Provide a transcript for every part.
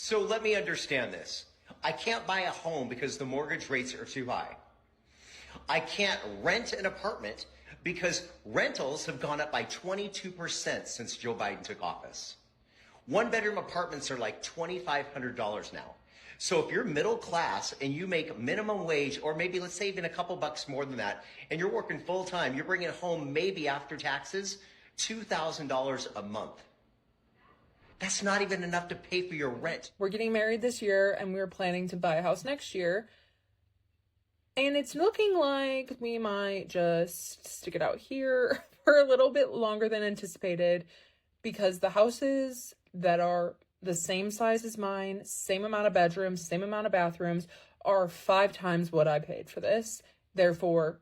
So let me understand this. I can't buy a home because the mortgage rates are too high. I can't rent an apartment because rentals have gone up by 22% since Joe Biden took office. One-bedroom apartments are like $2,500 now. So if you're middle class and you make minimum wage, or maybe let's say even a couple bucks more than that, and you're working full time, you're bringing home maybe after taxes $2,000 a month. That's not even enough to pay for your rent. We're getting married this year and we're planning to buy a house next year. And it's looking like we might just stick it out here for a little bit longer than anticipated, because the houses that are the same size as mine, same amount of bedrooms, same amount of bathrooms, are 5 times what I paid for this. Therefore,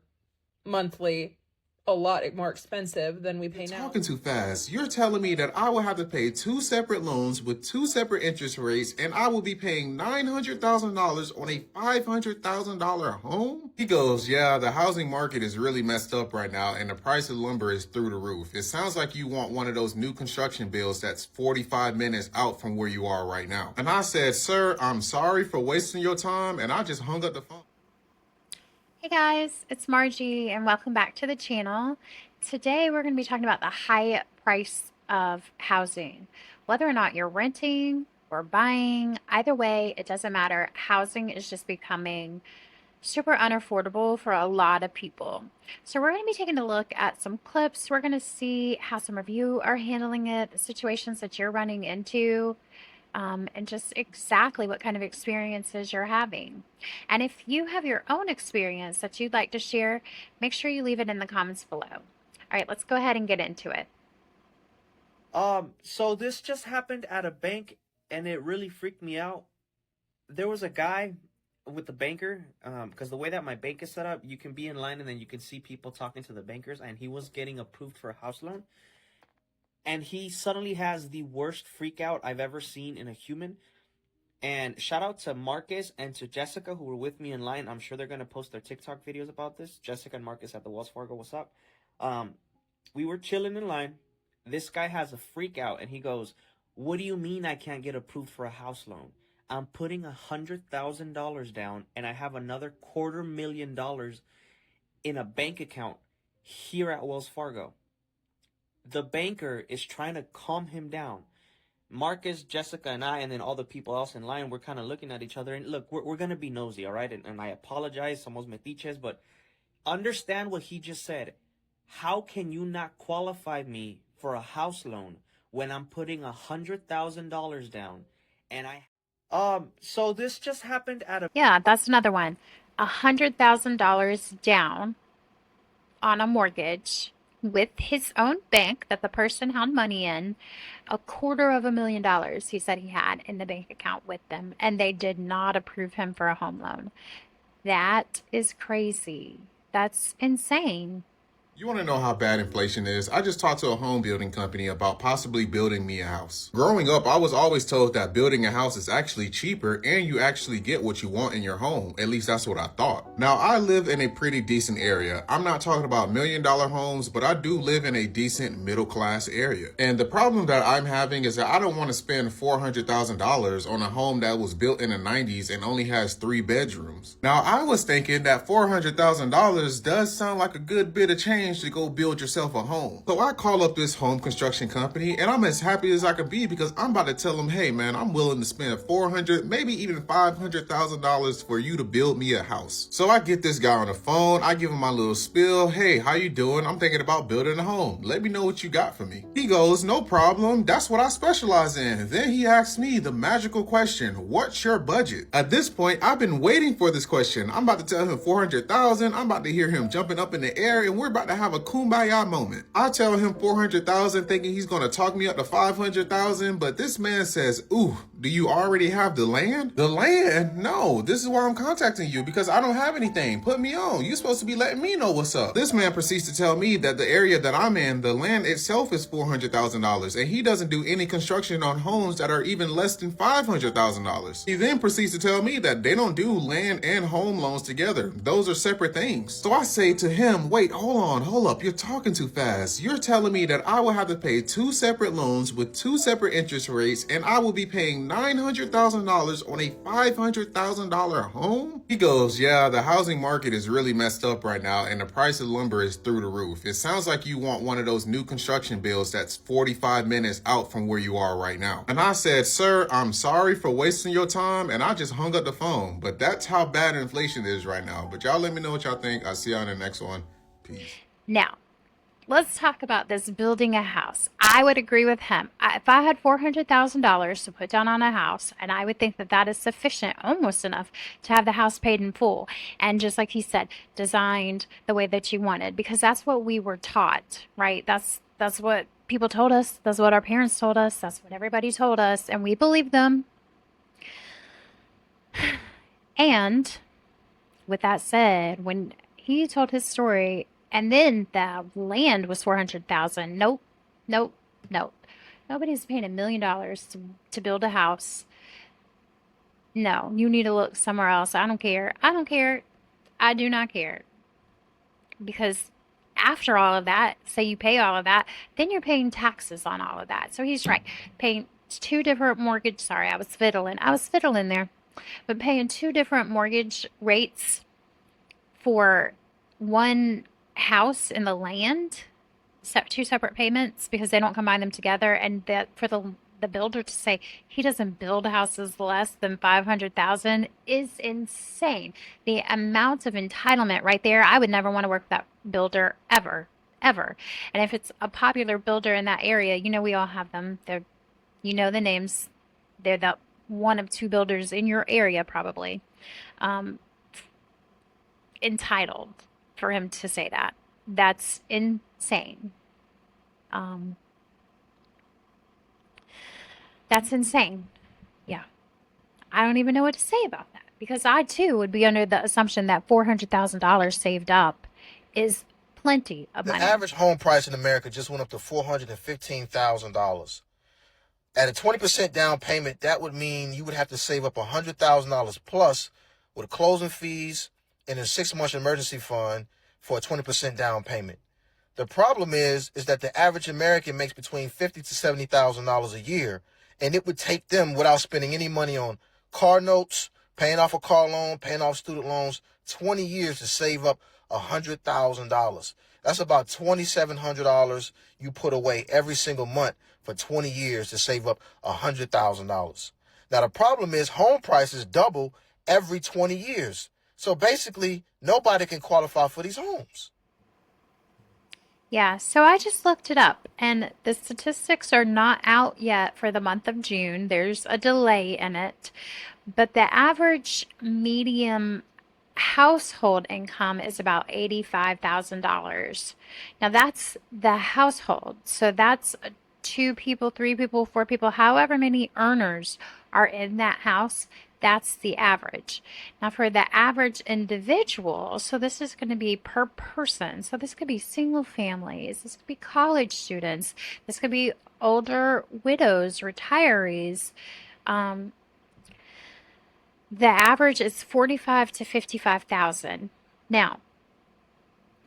monthly, a lot more expensive than we pay now. Talking too fast. You're telling me that I will have to pay 2 separate loans with 2 separate interest rates, and I will be paying $900,000 on a $500,000 home? He goes, yeah, the housing market is really messed up right now, and the price of lumber is through the roof. It sounds like you want one of those new construction bills that's 45 minutes out from where you are right now. And I said, sir, I'm sorry for wasting your time, and I just hung up the phone. Hey guys, it's Margie and welcome back to the channel. Today we're going to be talking about the high price of housing. Whether or not you're renting or buying, either way, it doesn't matter. Housing is just becoming super unaffordable for a lot of people. So we're going to be taking a look at some clips. We're going to see how some of you are handling it, the situations that you're running into, and just exactly what kind of experiences you're having. And if you have your own experience that you'd like to share, make sure you leave it in the comments below. All right, let's go ahead and get into it. So this just happened at a bank, and it really freaked me out. There was a guy with the banker, because the way that my bank is set up, you can be in line and then you can see people talking to the bankers, and he was getting approved for a house loan. And he suddenly has the worst freak out I've ever seen in a human. And shout out to Marcus and to Jessica, who were with me in line. I'm sure they're going to post their TikTok videos about this. Jessica and Marcus at the Wells Fargo, what's up? We were chilling in line. This guy has a freak out and he goes, what do you mean I can't get approved for a house loan? I'm putting $100,000 down and I have another $250,000 in a bank account here at Wells Fargo. The banker is trying to calm him down. Marcus, Jessica, and I, and then all the people else in line, we're kind of looking at each other. And look, we're going to be nosy, all right? And I apologize, somos metiches, but understand what he just said. How can you not qualify me for a house loan when I'm putting $100,000 down? And so this just happened at a... Yeah, that's another one. $100,000 down on a mortgage with his own bank that the person had money in. $250,000 he said he had in the bank account with them, and they did not approve him for a home loan. That is crazy. That's insane. You want to know how bad inflation is? I just talked to a home building company about possibly building me a house. Growing up, I was always told that building a house is actually cheaper and you actually get what you want in your home. At least that's what I thought. Now, I live in a pretty decent area. I'm not talking about $1 million homes, but I do live in a decent middle class area. And the problem that I'm having is that I don't want to spend $400,000 on a home that was built in the 90s and only has 3 bedrooms. Now, I was thinking that $400,000 does sound like a good bit of change to go build yourself a home. So I call up this home construction company and I'm as happy as I could be because I'm about to tell them, hey man, I'm willing to spend $400,000, maybe even $500,000 for you to build me a house. So I get this guy on the phone, I give him my little spiel. Hey, how you doing? I'm thinking about building a home. Let me know what you got for me. He goes, no problem. That's what I specialize in. Then he asks me the magical question, what's your budget? At this point, I've been waiting for this question. I'm about to tell him $400,000. I'm about to hear him jumping up in the air and we're about to have a kumbaya moment. I tell him $400,000 thinking he's going to talk me up to $500,000, but this man says, ooh, do you already have the land? The land? No, this is why I'm contacting you because I don't have anything. Put me on. You're supposed to be letting me know what's up. This man proceeds to tell me that the area that I'm in, the land itself is $400,000 and he doesn't do any construction on homes that are even less than $500,000. He then proceeds to tell me that they don't do land and home loans together. Those are separate things. So I say to him, wait, hold up, you're talking too fast. You're telling me that I will have to pay 2 separate loans with 2 separate interest rates and I will be paying $900,000 on a $500,000 home? He goes, yeah, the housing market is really messed up right now and the price of lumber is through the roof. It sounds like you want one of those new construction builds that's 45 minutes out from where you are right now. And I said, sir, I'm sorry for wasting your time, and I just hung up the phone. But that's how bad inflation is right now. But y'all let me know what y'all think. I'll see y'all in the next one. Peace. Now, let's talk about this building a house. I would agree with him. If I had $400,000 to put down on a house, and I would think that that is sufficient, almost enough, to have the house paid in full. And just like he said, designed the way that you wanted, because that's what we were taught, right? That's what people told us. That's what our parents told us. That's what everybody told us. And we believed them. And with that said, when he told his story, and then the land was $400,000. Nope, nope, nope. Nobody's paying $1 million to build a house. No, you need to look somewhere else. I don't care. I don't care. I do not care. Because after all of that, say you pay all of that, then you're paying taxes on all of that. So he's right. Paying two different mortgage. Sorry, I was fiddling there. But paying two different mortgage rates for one house in the land, two separate payments, because they don't combine them together, and that for the builder to say he doesn't build houses less than $500,000 is insane. The amount of entitlement right there, I would never want to work with that builder ever. And if it's a popular builder in that area, you know, we all have them. They're, you know, the names. They're the one of two builders in your area probably. Entitled for him to say that. That's insane. That's insane. Yeah. I don't even know what to say about that, because I too would be under the assumption that $400,000 saved up is plenty of money. The average home price in America just went up to $415,000. At a 20% down payment, that would mean you would have to save up $100,000 plus with closing fees and a 6-month emergency fund for a 20% down payment. The problem is that the average American makes between $50,000 to $70,000 a year, and it would take them, without spending any money on car notes, paying off a car loan, paying off student loans, 20 years to save up $100,000. That's about $2,700 you put away every single month for 20 years to save up $100,000. Now, the problem is home prices double every 20 years. So basically, nobody can qualify for these homes. Yeah, so I just looked it up, and the statistics are not out yet for the month of June. There's a delay in it, but the average medium household income is about $85,000. Now that's the household. So that's 2 people, 3 people, 4 people, however many earners are in that house. That's the average. Now for the average individual, so this is going to be per person. So this could be single families, this could be college students, this could be older widows, retirees. The average is $45,000 to $55,000. Now,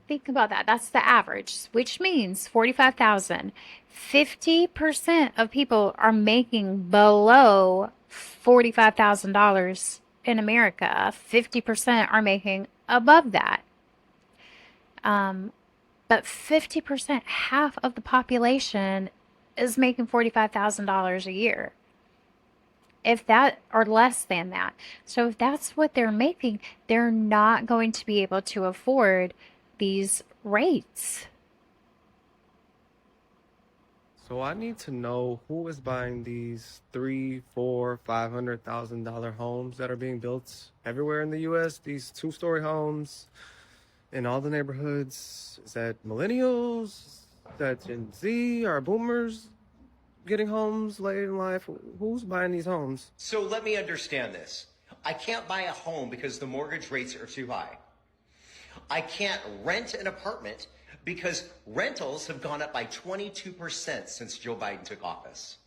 think about that. That's the average, which means $45,000. 50% of people are making below $45,000 in America. 50% are making above that. But 50%, half of the population is making $45,000 a year. If that, or less than that. So if that's what they're making, they're not going to be able to afford these rates. So I need to know who is buying these $300,000, $400,000, $500,000 homes that are being built everywhere in the U.S. These 2-story homes in all the neighborhoods. Is that millennials? Is that Gen Z or boomers getting homes late in life? Who's buying these homes? So let me understand this. I can't buy a home because the mortgage rates are too high. I can't rent an apartment because rentals have gone up by 22% since Joe Biden took office.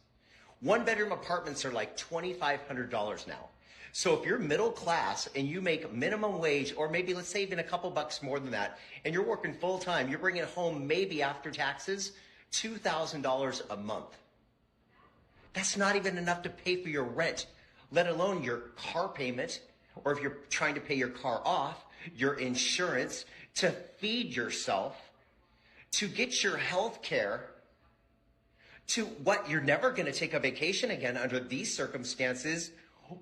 1-bedroom apartments are like $2,500 now. So if you're middle class and you make minimum wage, or maybe let's say even a couple bucks more than that, and you're working full time, you're bringing home maybe after taxes $2,000 a month. That's not even enough to pay for your rent, let alone your car payment, or if you're trying to pay your car off, your insurance, to feed yourself, to get your health care, to what, you're never going to take a vacation again under these circumstances.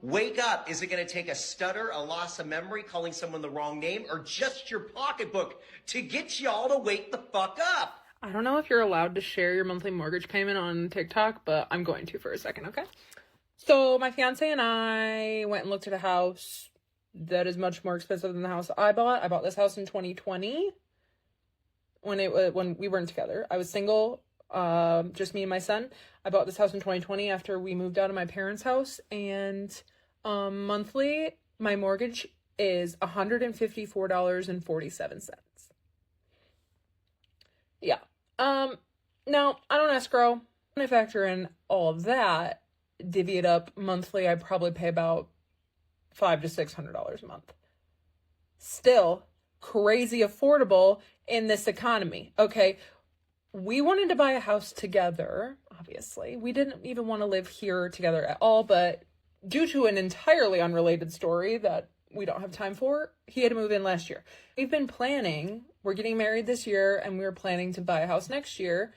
Wake up. Is it going to take a stutter, a loss of memory, calling someone the wrong name, or just your pocketbook to get y'all to wake the fuck up? I don't know if you're allowed to share your monthly mortgage payment on TikTok, but I'm going to for a second, okay? So my fiance and I went and looked at a house that is much more expensive than the house I bought. I bought this house in 2020 when we weren't together. I was single, just me and my son. I bought this house in 2020 after we moved out of my parents' house, and monthly my mortgage is $154.47. Yeah. Now I don't escrow. When I factor in all of that, divvy it up monthly, I probably pay about $500 to $600 a month. Still crazy affordable in this economy. Okay, we wanted to buy a house together, obviously. We didn't even want to live here together at all, but due to an entirely unrelated story that we don't have time for, he had to move in last year. We've been planning, we're getting married this year, and we're planning to buy a house next year.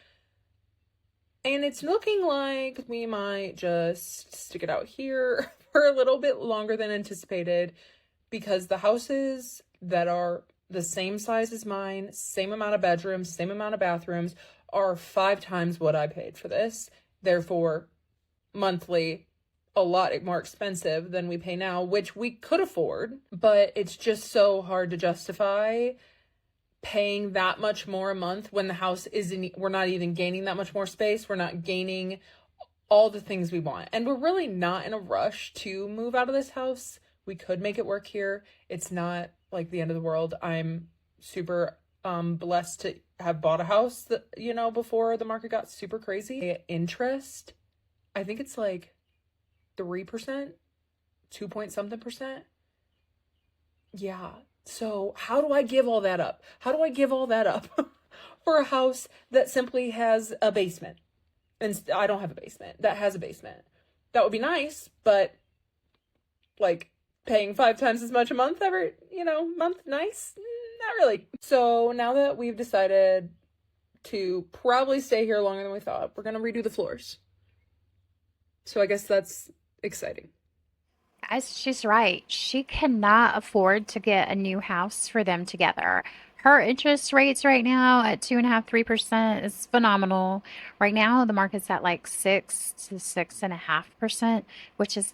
And it's looking like we might just stick it out here for a little bit longer than anticipated, because the houses that are the same size as mine, same amount of bedrooms, same amount of bathrooms, are 5 times what I paid for this. Therefore, monthly, a lot more expensive than we pay now, which we could afford, but it's just so hard to justify paying that much more a month when the house isn't, we're not even gaining that much more space. We're not gaining all the things we want. And we're really not in a rush to move out of this house. We could make it work here. It's not like the end of the world. I'm super blessed to have bought a house that, before the market got super crazy. Interest, I think it's like 3%, 2 point something percent. Yeah. So how do I give all that up? How do I give all that up for a house that simply has a basement? And I don't have a basement that has a basement. That would be nice, but like paying 5 times as much a month every, month, nice? Not really. So now that we've decided to probably stay here longer than we thought, we're going to redo the floors. So I guess that's exciting. Guys, she's right. She cannot afford to get a new house for them together. Her interest rates right now at 2.5–3% is phenomenal. Right now, the market's at like 6 to 6.5%, which is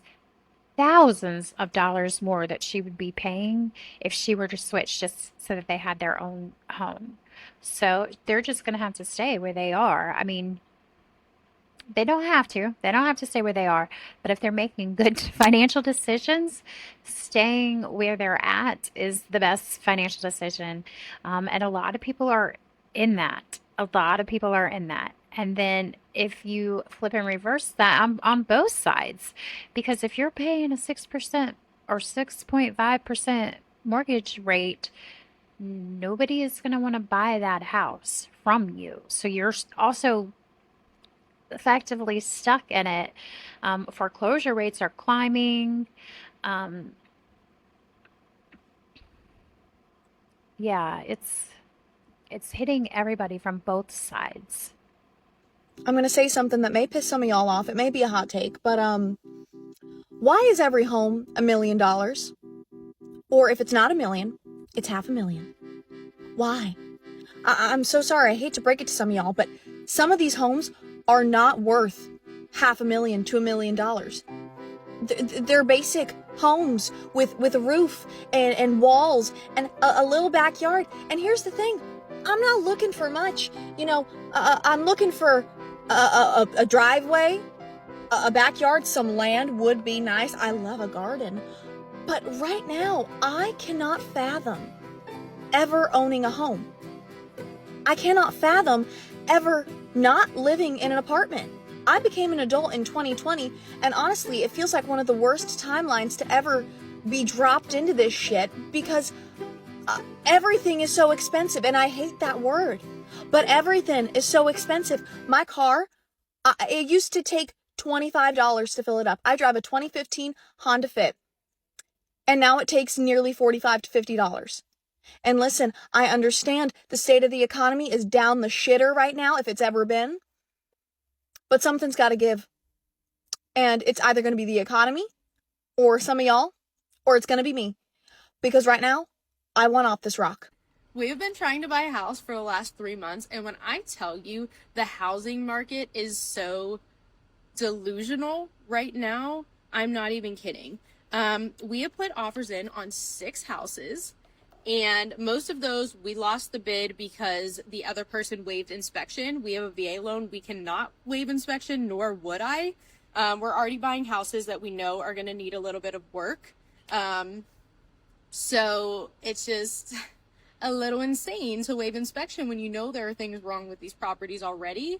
thousands of dollars more that she would be paying if she were to switch just so that they had their own home. So they're just going to have to stay where they are. I mean, they don't have to. They don't have to stay where they are. But if they're making good financial decisions, staying where they're at is the best financial decision. And a lot of people are in that. A lot of people are in that. And then if you flip and reverse that on both sides, because if you're paying a 6% or 6.5% mortgage rate, nobody is going to want to buy that house from you. So you're also effectively stuck in it. Foreclosure rates are climbing. Yeah, it's hitting everybody from both sides. I'm going to say something that may piss some of y'all off. It may be a hot take, but why is every home $1 million? Or if it's not $1 million, it's $500,000. Why? I'm so sorry. I hate to break it to some of y'all, but some of these homes are not worth $500,000 to $1 million. They're basic homes with a roof and walls and a little backyard. And here's the thing. I'm not looking for much. I'm looking for a driveway, a backyard, some land would be nice. I love a garden. But right now, I cannot fathom ever owning a home. I cannot fathom ever not living in an apartment. I became an adult in 2020, and honestly, it feels like one of the worst timelines to ever be dropped into this shit because everything is so expensive, and I hate that word, but everything is so expensive. My car, it used to take $25 to fill it up. I drive a 2015 Honda Fit, and now it takes nearly $45 to $50. And listen, I understand the state of the economy is down the shitter right now, if it's ever been, but something's got to give. And it's either going to be the economy, or some of y'all, or it's going to be me. Because right now, I want off this rock. We've been trying to buy a house for the last 3 months, and when I tell you the housing market is so delusional right now, I'm not even kidding. We have put offers in on 6 houses, and most of those we lost the bid because the other person waived inspection. We have a VA loan. We cannot waive inspection, nor would I. We're already buying houses that we know are going to need a little bit of work. So it's just a little insane to waive inspection when you know there are things wrong with these properties already.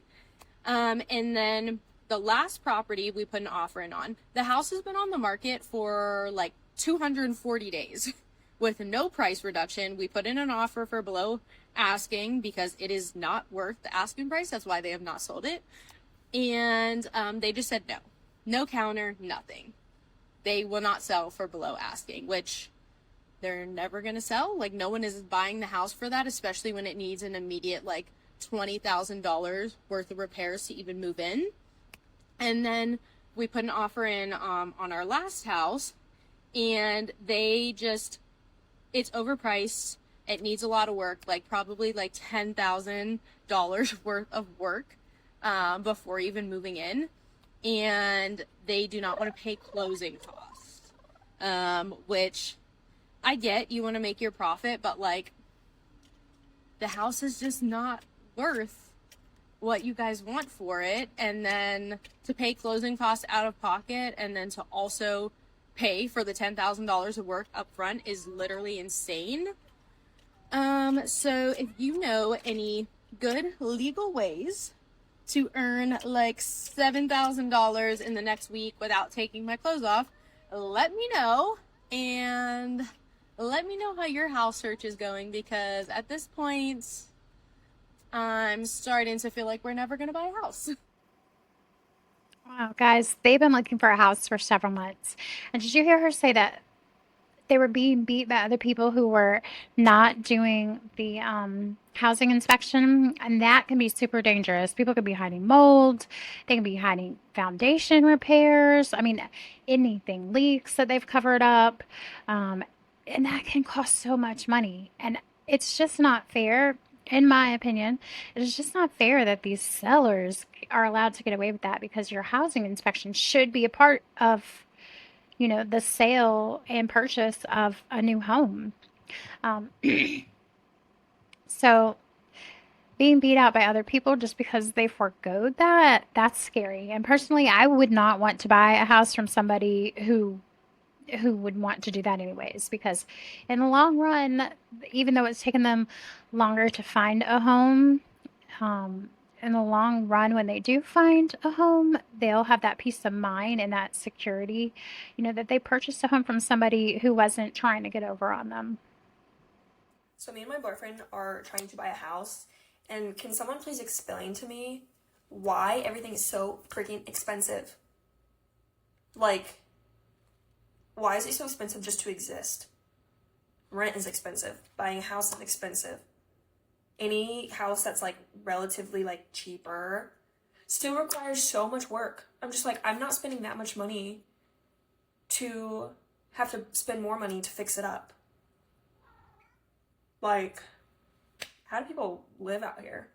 And then the last property we put an offer in on, the house has been on the market for like 240 days with no price reduction. We put in an offer for below asking because it is not worth the asking price. That's why they have not sold it. And they just said no counter, nothing. They will not sell for below asking, which they're never going to sell. Like, no one is buying the house for that, especially when it needs an immediate like $20,000 worth of repairs to even move in. And then we put an offer in on our last house, and they just, it's overpriced. It needs a lot of work, like probably like $10,000 worth of work before even moving in. And they do not want to pay closing costs, which I get. You want to make your profit, but like the house is just not worth what you guys want for it. And then to pay closing costs out of pocket and then to also pay for the $10,000 of work up front is literally insane. So if you know any good legal ways to earn like $7,000 in the next week without taking my clothes off, let me know. And let me know how your house search is going, because at this point, I'm starting to feel like we're never going to buy a house. Wow, guys, they've been looking for a house for several months. And did you hear her say that they were being beat by other people who were not doing the housing inspection? And that can be super dangerous. People could be hiding mold. They can be hiding foundation repairs. I mean, anything, leaks that they've covered up. And that can cost so much money. And it's just not fair, in my opinion. It's just not fair that these sellers are allowed to get away with that, because your housing inspection should be a part of, you know, the sale and purchase of a new home. So being beat out by other people just because they forgoed that, that's scary. And personally, I would not want to buy a house from somebody who would want to do that anyways, because in the long run, even though it's taken them longer to find a home, in the long run, when they do find a home, they'll have that peace of mind and that security, you know, that they purchased a home from somebody who wasn't trying to get over on them. So me and my boyfriend are trying to buy a house, and can someone please explain to me why everything is so freaking expensive? Like, why is it so expensive just to exist? Rent is expensive. Buying a house is expensive. Any house that's like relatively like cheaper still requires so much work. I'm just like, I'm not spending that much money to have to spend more money to fix it up. Like, how do people live out here?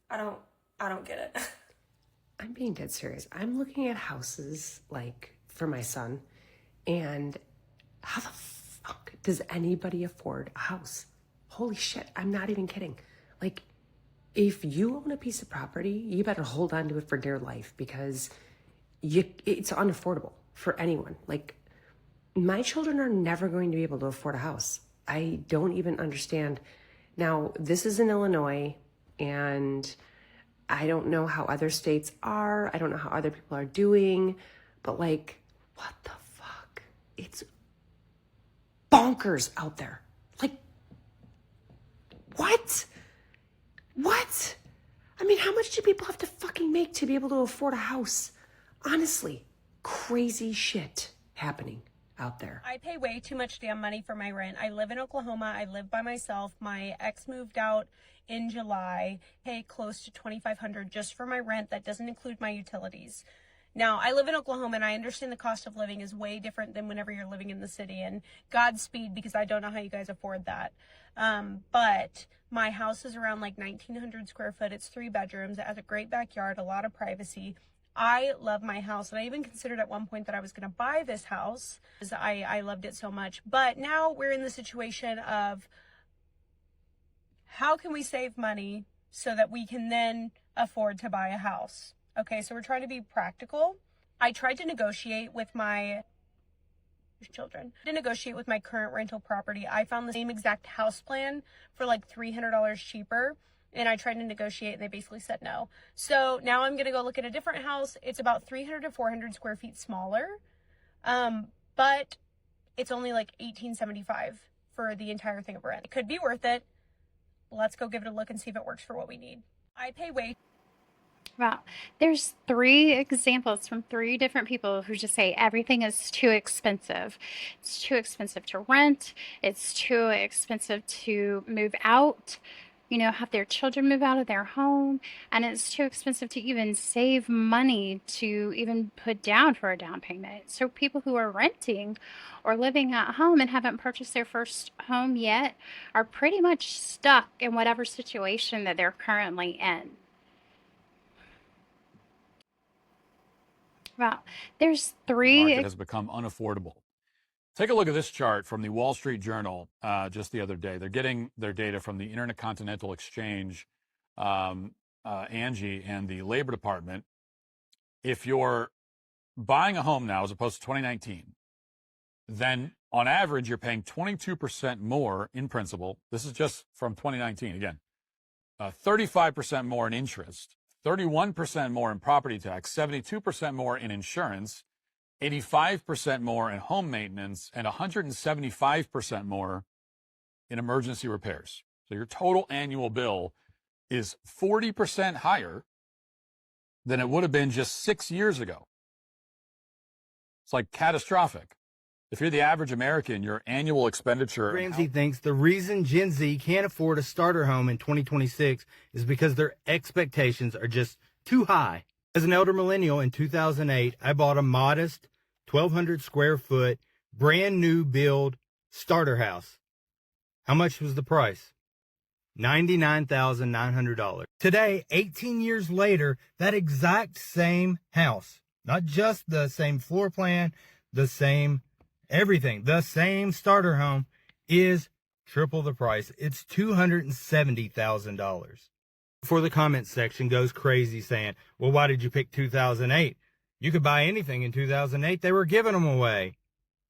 I don't get it. I'm being dead serious. I'm looking at houses like for my son, and how the fuck does anybody afford a house? Holy shit, I'm not even kidding. Like, if you own a piece of property, you better hold on to it for dear life, because it's unaffordable for anyone. Like, my children are never going to be able to afford a house. I don't even understand. Now, this is in Illinois, and I don't know how other states are. I don't know how other people are doing, but like, what the fuck? It's bonkers out there. Like, what? I mean, how much do people have to fucking make to be able to afford a house? Honestly, crazy shit happening out there. I pay way too much damn money for my rent. I live in Oklahoma. I live by myself. My ex moved out in July. Pay close to $2,500 just for my rent. That doesn't include my utilities. Now, I live in Oklahoma, and I understand the cost of living is way different than whenever you're living in the city, and Godspeed, because I don't know how you guys afford that. But my house is around like 1,900 square foot. It's 3 bedrooms. It has a great backyard, a lot of privacy. I love my house, and I even considered at one point that I was going to buy this house because I loved it so much. But now we're in the situation of how can we save money so that we can then afford to buy a house? Okay, so we're trying to be practical. I tried to negotiate with my children. To negotiate with my current rental property. I found the same exact house plan for like $300 cheaper. And I tried to negotiate and they basically said no. So now I'm going to go look at a different house. It's about 300 to 400 square feet smaller. But it's only like $1,875 for the entire thing of rent. It could be worth it. Let's go give it a look and see if it works for what we need. I pay way. Wow. There's 3 examples from 3 different people who just say everything is too expensive. It's too expensive to rent. It's too expensive to move out, have their children move out of their home. And it's too expensive to even save money to even put down for a down payment. So people who are renting or living at home and haven't purchased their first home yet are pretty much stuck in whatever situation that they're currently in. Wow. There's 3. Market has become unaffordable. Take a look at this chart from the Wall Street Journal just the other day. They're getting their data from the Intercontinental Exchange, Angie, and the Labor Department. If you're buying a home now as opposed to 2019, then on average you're paying 22% more in principal. This is just from 2019 again. 35% more in interest, 31% more in property tax, 72% more in insurance, 85% more in home maintenance, and 175% more in emergency repairs. So your total annual bill is 40% higher than it would have been just 6 years ago. It's like catastrophic. If you're the average American, your annual expenditure... Ramsey thinks the reason Gen Z can't afford a starter home in 2026 is because their expectations are just too high. As an elder millennial in 2008, I bought a modest 1,200 square foot, brand new build starter house. How much was the price? $99,900. Today, 18 years later, that exact same house, not just the same floor plan, the same everything, the same starter home, is triple the price. It's $270,000. Before the comment section goes crazy saying, well, why did you pick 2008? You could buy anything in 2008. They were giving them away.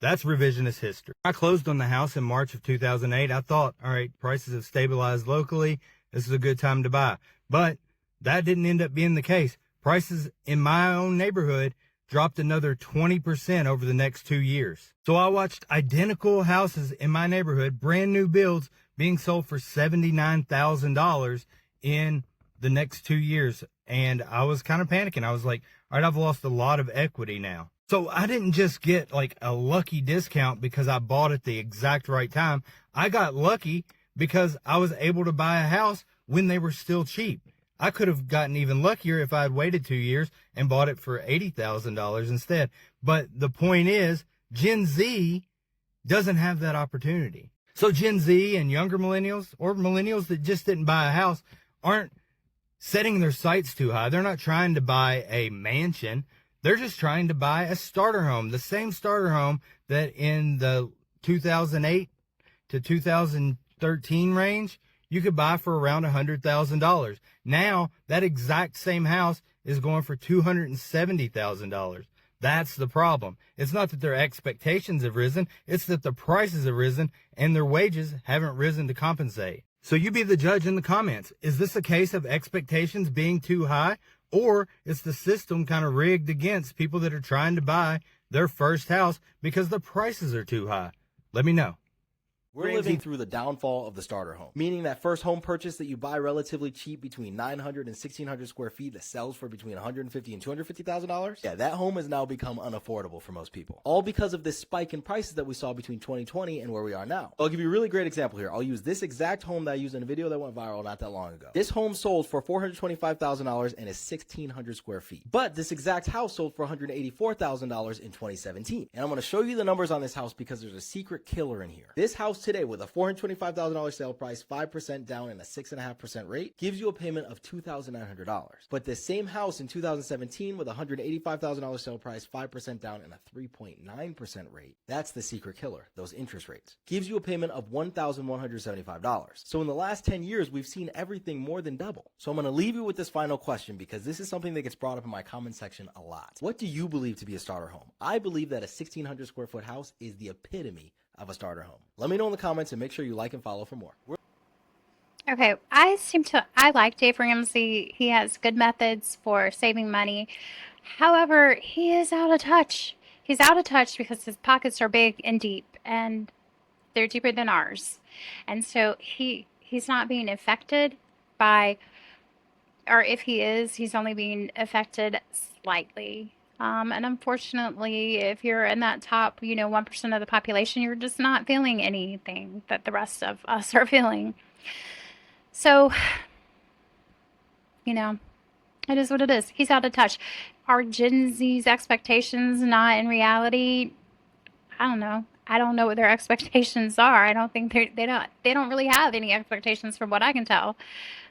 That's revisionist history. I closed on the house in March of 2008. I thought, all right, prices have stabilized locally. This is a good time to buy. But that didn't end up being the case. Prices in my own neighborhood dropped another 20% over the next 2 years. So I watched identical houses in my neighborhood, brand new builds, being sold for $79,000 in the next 2 years. And I was kind of panicking. I was like, all right, I've lost a lot of equity now. So I didn't just get like a lucky discount because I bought at the exact right time. I got lucky because I was able to buy a house when they were still cheap. I could have gotten even luckier if I had waited 2 years and bought it for $80,000 instead. But the point is, Gen Z doesn't have that opportunity. So Gen Z and younger millennials, or millennials that just didn't buy a house, aren't setting their sights too high. They're not trying to buy a mansion. They're just trying to buy a starter home, the same starter home that in the 2008 to 2013 range, you could buy for around $100,000. Now, that exact same house is going for $270,000. That's the problem. It's not that their expectations have risen. It's that the prices have risen and their wages haven't risen to compensate. So you be the judge in the comments. Is this a case of expectations being too high? Or is the system kind of rigged against people that are trying to buy their first house because the prices are too high? Let me know. We're living through the downfall of the starter home, meaning that first home purchase that you buy relatively cheap between 900 and 1,600 square feet that sells for between $150,000 and $250,000. Yeah, that home has now become unaffordable for most people. All because of this spike in prices that we saw between 2020 and where we are now. I'll give you a really great example here. I'll use this exact home that I used in a video that went viral not that long ago. This home sold for $425,000 and is 1,600 square feet. But this exact house sold for $184,000 in 2017. And I'm going to show you the numbers on this house because there's a secret killer in here. This house today with a $425,000 sale price, 5% down and a 6.5% rate gives you a payment of $2,900. But this same house in 2017 with a $185,000 sale price, 5% down and a 3.9% rate, that's the secret killer, those interest rates, gives you a payment of $1,175. So in the last 10 years, we've seen everything more than double. So I'm going to leave you with this final question because this is something that gets brought up in my comment section a lot. What do you believe to be a starter home? I believe that a 1,600 square foot house is the epitome of a starter home. Let me know in the comments and make sure you like and follow for more. Okay, I like Dave Ramsey. He has good methods for saving money. However, he is out of touch. He's out of touch because his pockets are big and deep, and they're deeper than ours. And so he's not being affected by, or if he is, he's only being affected slightly. And unfortunately, if you're in that top, 1% of the population, you're just not feeling anything that the rest of us are feeling. So, it is what it is. He's out of touch. Are Gen Z's expectations not in reality? I don't know. I don't know what their expectations are. I don't think they don't really have any expectations from what I can tell.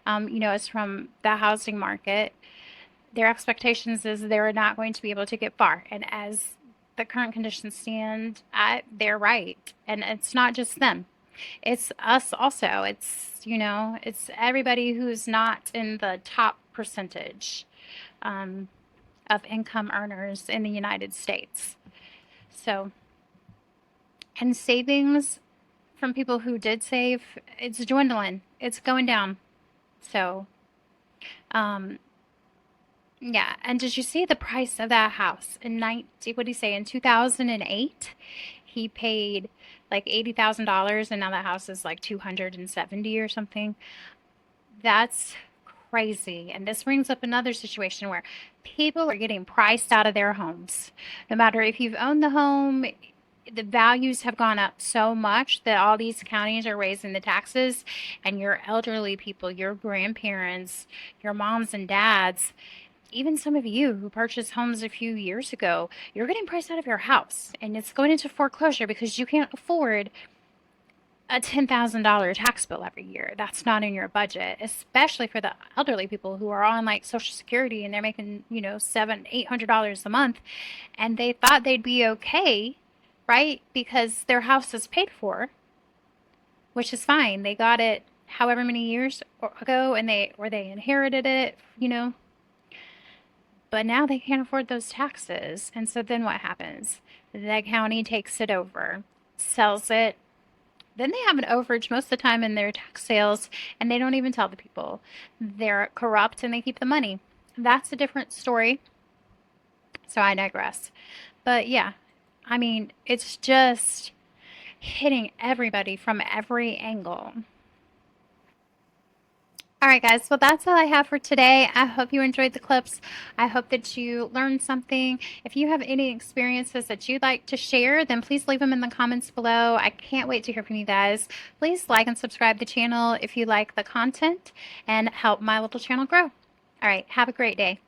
It's from the housing market. Their expectations is they're not going to be able to get far. And as the current conditions stand, they're right. And it's not just them. It's us also. It's everybody who's not in the top percentage of income earners in the United States. So, and savings from people who did save, it's dwindling. It's going down. So, yeah, and did you see the price of that house in what did he say, in 2008? He paid like $80,000 and now that house is like 270 or something. That's crazy. And this brings up another situation where people are getting priced out of their homes. No matter if you've owned the home, the values have gone up so much that all these counties are raising the taxes, and your elderly people, your grandparents, your moms and dads, even some of you who purchased homes a few years ago, you're getting priced out of your house and it's going into foreclosure because you can't afford a $10,000 tax bill every year. That's not in your budget, especially for the elderly people who are on like Social Security and they're making, $700-800 a month, and they thought they'd be okay, right? Because their house is paid for, which is fine. They got it however many years ago and they inherited it, But now they can't afford those taxes. And so then what happens? The county takes it over, sells it. Then they have an overage most of the time in their tax sales, and they don't even tell the people. They're corrupt and they keep the money. That's a different story. So I digress. But yeah, it's just hitting everybody from every angle. All right, guys. Well, that's all I have for today. I hope you enjoyed the clips. I hope that you learned something. If you have any experiences that you'd like to share, then please leave them in the comments below. I can't wait to hear from you guys. Please like and subscribe to the channel if you like the content and help my little channel grow. All right. Have a great day.